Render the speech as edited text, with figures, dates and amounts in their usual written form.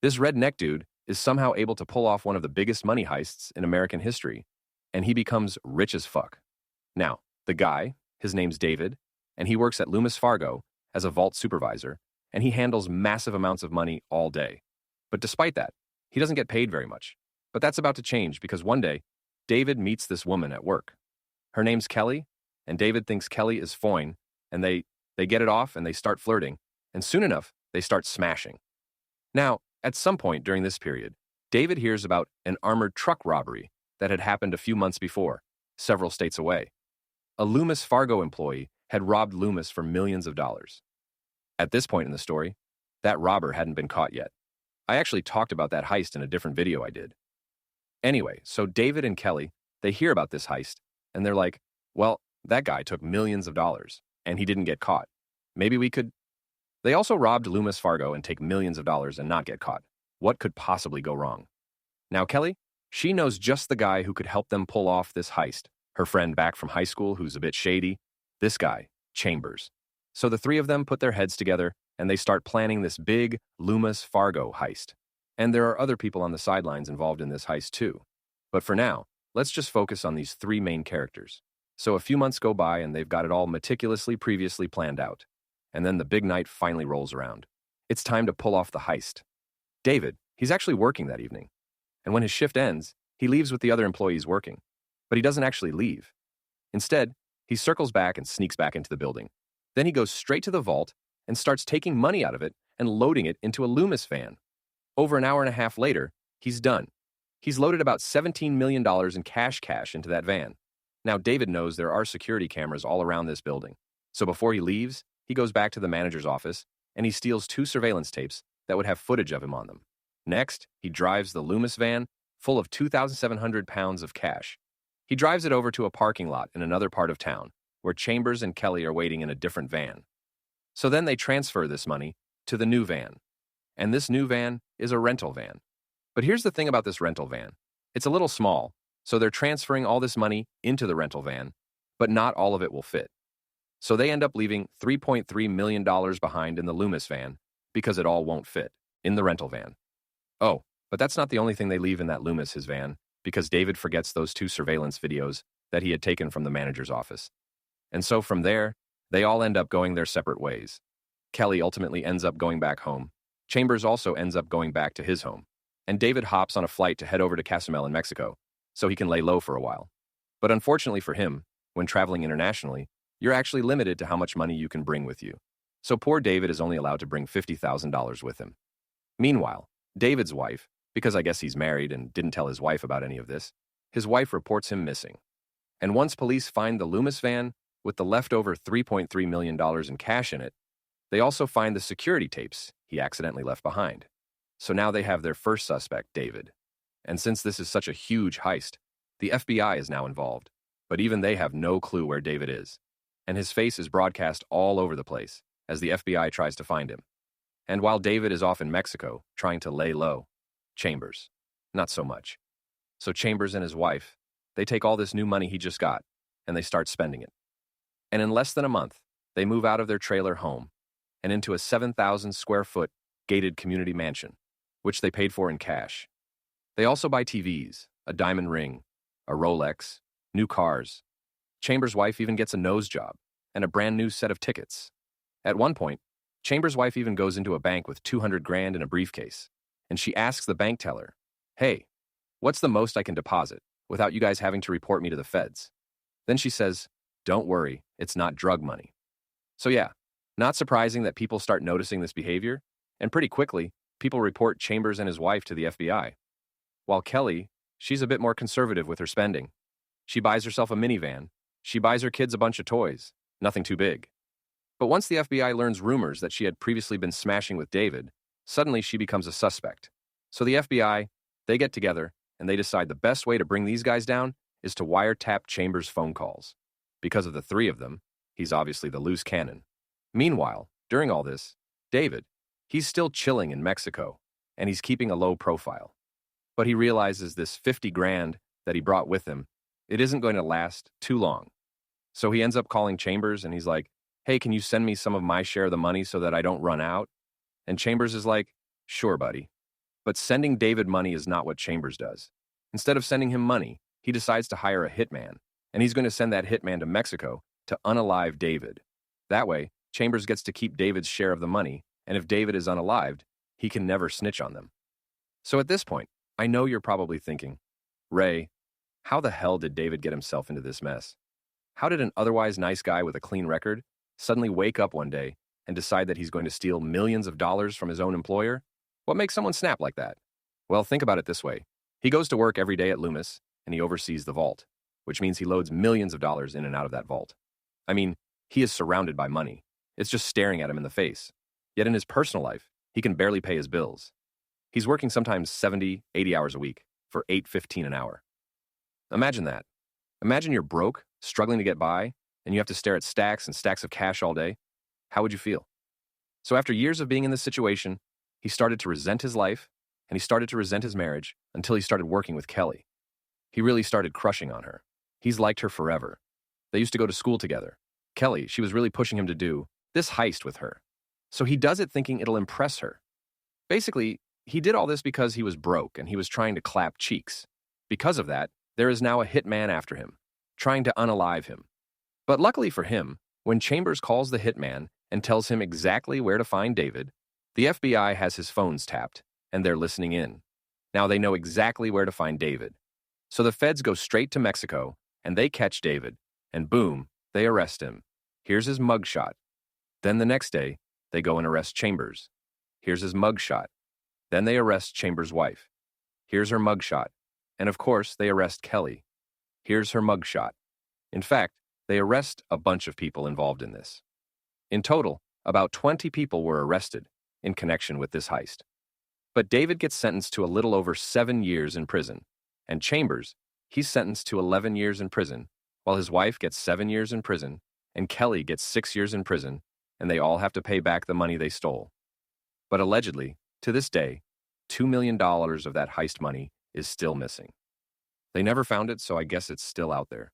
This redneck dude is somehow able to pull off one of the biggest money heists in American history, and he becomes rich as fuck. Now, the guy, his name's David, and he works at Loomis Fargo as a vault supervisor, and he handles massive amounts of money all day. But despite that, he doesn't get paid very much. But that's about to change because one day, David meets this woman at work. Her name's Kelly, and David thinks Kelly is fine, and they get it off and they start flirting, and soon enough, they start smashing. Now, at some point during this period, David hears about an armored truck robbery that had happened a few months before, several states away. A Loomis Fargo employee had robbed Loomis for millions of dollars. At this point in the story, that robber hadn't been caught yet. I actually talked about that heist in a different video I did. Anyway, so David and Kelly, they hear about this heist, and they're like, well, that guy took millions of dollars, and he didn't get caught. Maybe we could... They also robbed Loomis Fargo and take millions of dollars and not get caught. What could possibly go wrong? Now, Kelly, she knows just the guy who could help them pull off this heist. Her friend back from high school who's a bit shady. This guy, Chambers. So the three of them put their heads together and they start planning this big Loomis Fargo heist. And there are other people on the sidelines involved in this heist too. But for now, let's just focus on these three main characters. So a few months go by and they've got it all meticulously previously planned out. And then the big night finally rolls around. It's time to pull off the heist. David, he's actually working that evening. And when his shift ends, he leaves with the other employees working. But he doesn't actually leave. Instead, he circles back and sneaks back into the building. Then he goes straight to the vault and starts taking money out of it and loading it into a Loomis van. Over an hour and a half later, he's done. He's loaded about $17 million in cash into that van. Now, David knows there are security cameras all around this building. So before he leaves, he goes back to the manager's office and he steals 2 surveillance tapes that would have footage of him on them. Next, he drives the Loomis van full of 2,700 pounds of cash. He drives it over to a parking lot in another part of town where Chambers and Kelly are waiting in a different van. So then they transfer this money to the new van. And this new van is a rental van. But here's the thing about this rental van. It's a little small, so they're transferring all this money into the rental van, but not all of it will fit. So they end up leaving $3.3 million behind in the Loomis van because it all won't fit in the rental van. Oh, but that's not the only thing they leave in that Loomis, his van, because David forgets those 2 surveillance videos that he had taken from the manager's office. And so from there, they all end up going their separate ways. Kelly ultimately ends up going back home. Chambers also ends up going back to his home. And David hops on a flight to head over to Cozumel in Mexico so he can lay low for a while. But unfortunately for him, when traveling internationally, you're actually limited to how much money you can bring with you. So poor David is only allowed to bring $50,000 with him. Meanwhile, David's wife, because I guess he's married and didn't tell his wife about any of this, his wife reports him missing. And once police find the Loomis van with the leftover $3.3 million in cash in it, they also find the security tapes he accidentally left behind. So now they have their first suspect, David. And since this is such a huge heist, the FBI is now involved. But even they have no clue where David is. And his face is broadcast all over the place as the FBI tries to find him. And while David is off in Mexico trying to lay low, Chambers, not so much. So Chambers and his wife, they take all this new money he just got and they start spending it. And in less than a month, they move out of their trailer home and into a 7,000 square foot gated community mansion, which they paid for in cash. They also buy TVs, a diamond ring, a Rolex, new cars. Chambers' wife even gets a nose job and a brand new set of tickets. At one point, Chambers' wife even goes into a bank with 200 grand in a briefcase, and she asks the bank teller, "Hey, what's the most I can deposit without you guys having to report me to the feds?" Then she says, "Don't worry, it's not drug money." So yeah, not surprising that people start noticing this behavior, and pretty quickly, people report Chambers and his wife to the FBI. While Kelly, she's a bit more conservative with her spending. She buys herself a minivan. She buys her kids a bunch of toys, nothing too big. But once the FBI learns rumors that she had previously been smashing with David, suddenly she becomes a suspect. So the FBI, they get together and they decide the best way to bring these guys down is to wiretap Chambers' phone calls. Because of the 3 of them, he's obviously the loose cannon. Meanwhile, during all this, David, he's still chilling in Mexico and he's keeping a low profile. But he realizes this 50 grand that he brought with him, it isn't going to last too long. So he ends up calling Chambers and he's like, "Hey, can you send me some of my share of the money so that I don't run out?" And Chambers is like, "Sure, buddy." But sending David money is not what Chambers does. Instead of sending him money, he decides to hire a hitman, and he's going to send that hitman to Mexico to unalive David. That way, Chambers gets to keep David's share of the money, and if David is unalived, he can never snitch on them. So at this point, I know you're probably thinking, Ray, how the hell did David get himself into this mess? How did an otherwise nice guy with a clean record suddenly wake up one day and decide that he's going to steal millions of dollars from his own employer? What makes someone snap like that? Well, think about it this way. He goes to work every day at Loomis, and he oversees the vault, which means he loads millions of dollars in and out of that vault. I mean, he is surrounded by money. It's just staring at him in the face. Yet in his personal life, he can barely pay his bills. He's working sometimes 70, 80 hours a week for $8.15 an hour. Imagine that. Imagine you're broke, struggling to get by, and you have to stare at stacks and stacks of cash all day. How would you feel? So after years of being in this situation, he started to resent his life, and he started to resent his marriage until he started working with Kelly. He really started crushing on her. He's liked her forever. They used to go to school together. Kelly, she was really pushing him to do this heist with her. So he does it thinking it'll impress her. Basically, he did all this because he was broke and he was trying to clap cheeks. Because of that, there is now a hitman after him, trying to unalive him. But luckily for him, when Chambers calls the hitman and tells him exactly where to find David, the FBI has his phones tapped, and they're listening in. Now they know exactly where to find David. So the feds go straight to Mexico, and they catch David, and boom, they arrest him. Here's his mugshot. Then the next day, they go and arrest Chambers. Here's his mugshot. Then they arrest Chambers' wife. Here's her mugshot. And of course, they arrest Kelly. Here's her mugshot. In fact, they arrest a bunch of people involved in this. In total, about 20 people were arrested in connection with this heist. But David gets sentenced to a little over 7 years in prison, and Chambers, he's sentenced to 11 years in prison, while his wife gets 7 years in prison, and Kelly gets 6 years in prison, and they all have to pay back the money they stole. But allegedly, to this day, $2 million of that heist money is still missing. They never found it, so I guess it's still out there.